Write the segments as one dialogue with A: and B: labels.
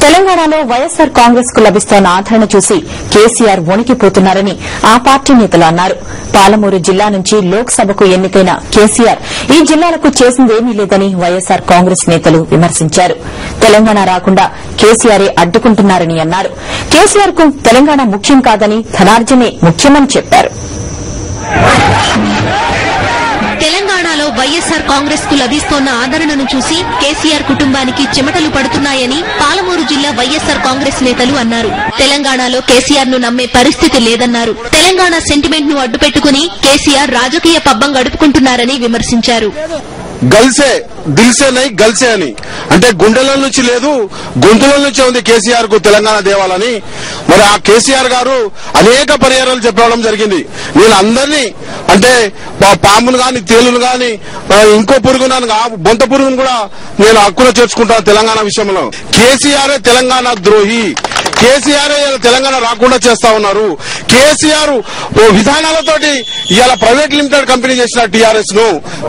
A: తెలంగాణలో వైఎస్సార్ కాంగ్రెస్ కు లభిస్తోన్న ఆదరణ చూసి కేసీఆర్ వణికిపోతున్నారని ఆ పార్టీ నేతలు అన్నారు. పాలమూరు జిల్లా నుంచి లోక్సభకు ఎన్నికైన కేసీఆర్ ఈ జిల్లాలకు చేసిందేమీ లేదని వైఎస్సార్ కాంగ్రెస్ నేతలు విమర్శించారు. తెలంగాణ రాకుండా కేసీఆరే అడ్డుకుంటున్నారని అన్నారు. కేసీఆర్ కు తెలంగాణ ముఖ్యం కాదని ధనార్జనే ముఖ్యమని చెప్పారు.
B: తెలంగాణలో వైఎస్సార్ కాంగ్రెస్ కు లభిస్తోన్న ఆదరణను చూసి కేసీఆర్ కుటుంబానికి చెమటలు పడుతున్నాయని పాలమూరు జిల్లా వైఎస్సార్ కాంగ్రెస్ నేతలు అన్నారు. తెలంగాణలో కేసీఆర్ ను నమ్మే పరిస్థితి లేదన్నారు. తెలంగాణ సెంటిమెంట్ ను అడ్డుపెట్టుకుని కేసీఆర్ రాజకీయ పబ్బం గడుపుకుంటున్నారని విమర్శించారు.
C: గల్సే దిల్సే నై గల్సే అని అంటే గుండెల నుంచి లేదు గొంతుల నుంచే ఉంది కేసీఆర్ కు తెలంగాణ దేవాలని. మరి ఆ కేసీఆర్ గారు అనేక పరిహారాలు చెప్పడం జరిగింది. నేను అందరినీ అంటే పామును గాని తేలును గాని ఇంకో పురుగును బొంత పురుగును కూడా నేను హక్కున చేర్చుకుంటాను తెలంగాణ విషయంలో. కేసీఆర్ తెలంగాణ ద్రోహి. కేసీఆర్ తెలంగాణ రాకుండా చేస్తా ఉన్నారు. కేసీఆర్ విధానాలతోటి ఇవాళ ప్రైవేట్ లిమిటెడ్ కంపెనీ చేసిన టీఆర్ఎస్ ను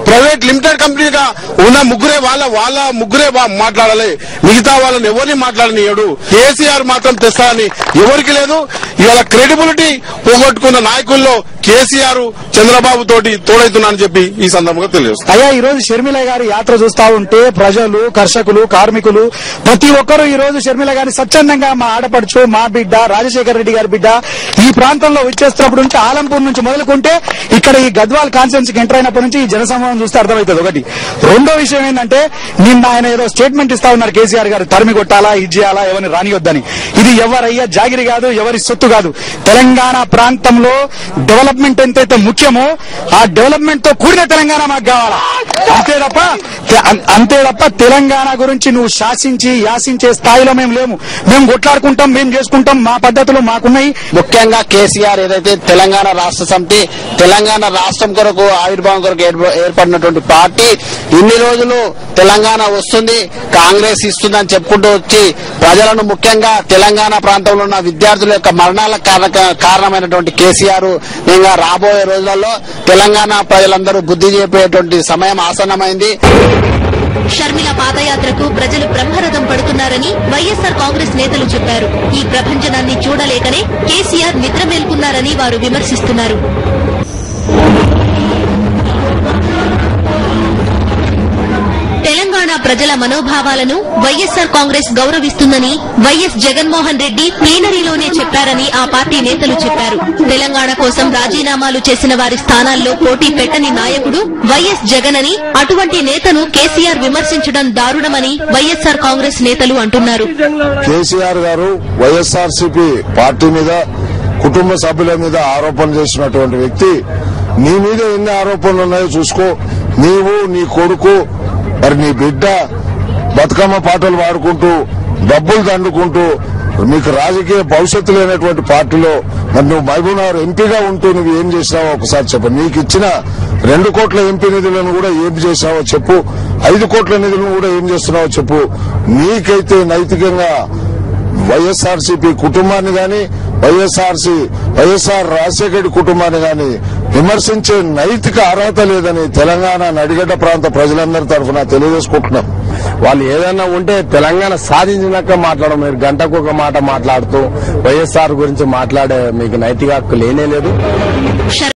C: ప్రైవేట్ లిమిటెడ్ కంపెనీగా ఉన్న ముగ్గురే వాళ్ళ ముగ్గురే మాట్లాడాలి. మిగతా వాళ్ళని ఎవరిని మాట్లాడనియడు. కేసీఆర్ మాత్రం తెస్తారని ఎవరికి లేదు. ఇవాళ క్రెడిబిలిటీ పోగొట్టుకున్న నాయకుల్లో కేసీఆర్ చంద్రబాబు తోటి తోడైతున్నానని చెప్పి ఈ సందర్భంగా తెలియజేస్తారు.
D: అయ్యా, ఈ రోజు షర్మిల గారి యాత్ర చూస్తా ఉంటే ప్రజలు, కర్షకులు, కార్మికులు ప్రతి ఒక్కరూ ఈ రోజు షర్మిల గారిని స్వచ్ఛందంగా మా ఆడపడుచు, మా బిడ్డ, రాజశేఖర రెడ్డి గారి బిడ్డ ఈ ప్రాంతంలో వచ్చేస్తున్నప్పుడు ఉంటే ఆలంపూర్ నుంచి మొదలుకుంటే ఇక్కడ ఈ గద్వాల్ కాన్స్టిట్యున్సీకి ఎంటర్ అయినప్పటి నుంచి ఈ జనసమూహం చూస్తే అర్థమవుతుంది. ఒకటి. రెండో విషయం ఏంటంటే నిన్న ఆయన ఏదో స్టేట్మెంట్ ఇస్తా ఉన్నారు కేసీఆర్ గారు, తరిమి కొట్టాలా, ఇది చేయాలా, ఎవరిని రానియొద్దని. ఇది ఎవరయ్యా జాగిరి కాదు, ఎవరి సొత్తు కాదు. తెలంగాణ ప్రాంతంలో డెవలప్మెంట్ ఎంతైతే ముఖ్యమో ఆ డెవలప్మెంట్ తో కూడిన తెలంగాణ మాకు కావాలా. అంతే తప్ప తెలంగాణ గురించి నువ్వు శాసించి యాసించే స్థాయిలో మేము లేము. మేము కొట్లాడుకుంటాం, మేము చేసుకుంటాం, మా పద్ధతులు మాకున్నాయి.
E: ముఖ్యంగా కేసీఆర్ ఏదైతే తెలంగాణ రాష్ట్ర సమితి తెలంగాణ రాష్ట్రం కొరకు ఆవిర్భావం కొరకు ఏర్పడినటువంటి పార్టీ ఇన్ని రోజులు తెలంగాణ వస్తుంది, కాంగ్రెస్ ఇస్తుందని చెప్పుకుంటూ వచ్చి ప్రజలను ముఖ్యంగా తెలంగాణ ప్రాంతంలో ఉన్న విద్యార్థుల యొక్క మరణాలకు కారణమైనటువంటి కేసీఆర్ ఇంకా రాబోయే రోజులలో తెలంగాణ ప్రజలందరూ బుద్ధి చెప్పేటువంటి సమయం ఆసన్నమైంది.
B: షర్మిల పాదయాత్రకు ప్రజలు బ్రహ్మరథం పడుతున్నారని వైఎస్సార్ కాంగ్రెస్ నేతలు చెప్పారు. ఈ ప్రభంజనాన్ని చూడలేకనే కేసీఆర్ నిద్ర మేల్కొన్నారని వారు విమర్శిస్తున్నారు. తెలంగాణ ప్రజల మనోభావాలను వైఎస్సార్ కాంగ్రెస్ గౌరవిస్తుందని వైఎస్ జగన్మోహన్ రెడ్డి ప్లీనరీలోనే చెప్పారని ఆ పార్టీ నేతలు చెప్పారు. తెలంగాణ కోసం రాజీనామాలు చేసిన వారి స్థానాల్లో పోటీ పెట్టని నాయకుడు వైఎస్ జగన్ అని, అటువంటి నేతను కేసీఆర్ విమర్శించడం దారుణమని వైఎస్సార్ కాంగ్రెస్ నేతలు అంటున్నారు.
F: కేసీఆర్ గారు వైఎస్ఆర్సీపీ పార్టీ మీద, కుటుంబ సభ్యుల మీద ఆరోపణలు చేసినటువంటి వ్యక్తి. నీ మీద ఎన్ని ఆరోపణలు ఉన్నాయో చూసుకో. నీవు, నీ కొడుకు, మరి నీ బిడ్డ బతుకమ్మ పాటలు పాడుకుంటూ డబ్బులు దండుకుంటూ మీకు రాజకీయ భవిష్యత్తు లేనటువంటి పార్టీలో మరి నువ్వు మహబూబ్నగర్ ఎంపీగా ఉంటూ నువ్వు ఏం చేసినావో ఒకసారి చెప్పు. నీకు ఇచ్చిన 2 కోట్ల ఎంపీ నిధులను కూడా ఏం చేసినావో చెప్పు. 5 కోట్ల నిధులను కూడా ఏం చేస్తున్నావో చెప్పు. నీకైతే నైతికంగా వైఎస్ఆర్సీపీ కుటుంబాన్ని గాని వైఎస్ఆర్ రాజశేఖర కుటుంబాన్ని గాని విమర్శించే నైతిక అర్హత లేదని తెలంగాణ నడిగడ్డ ప్రాంత ప్రజలందరి తరఫున తెలియజేసుకుంటున్నాం.
G: వాళ్ళు ఏదైనా ఉంటే తెలంగాణ సాధించినాక మాట్లాడడం. మీరు గంటకు ఒక మాట మాట్లాడుతూ వైఎస్ఆర్ గురించి మాట్లాడే మీకు నైతిక హక్కు లేనే లేదు.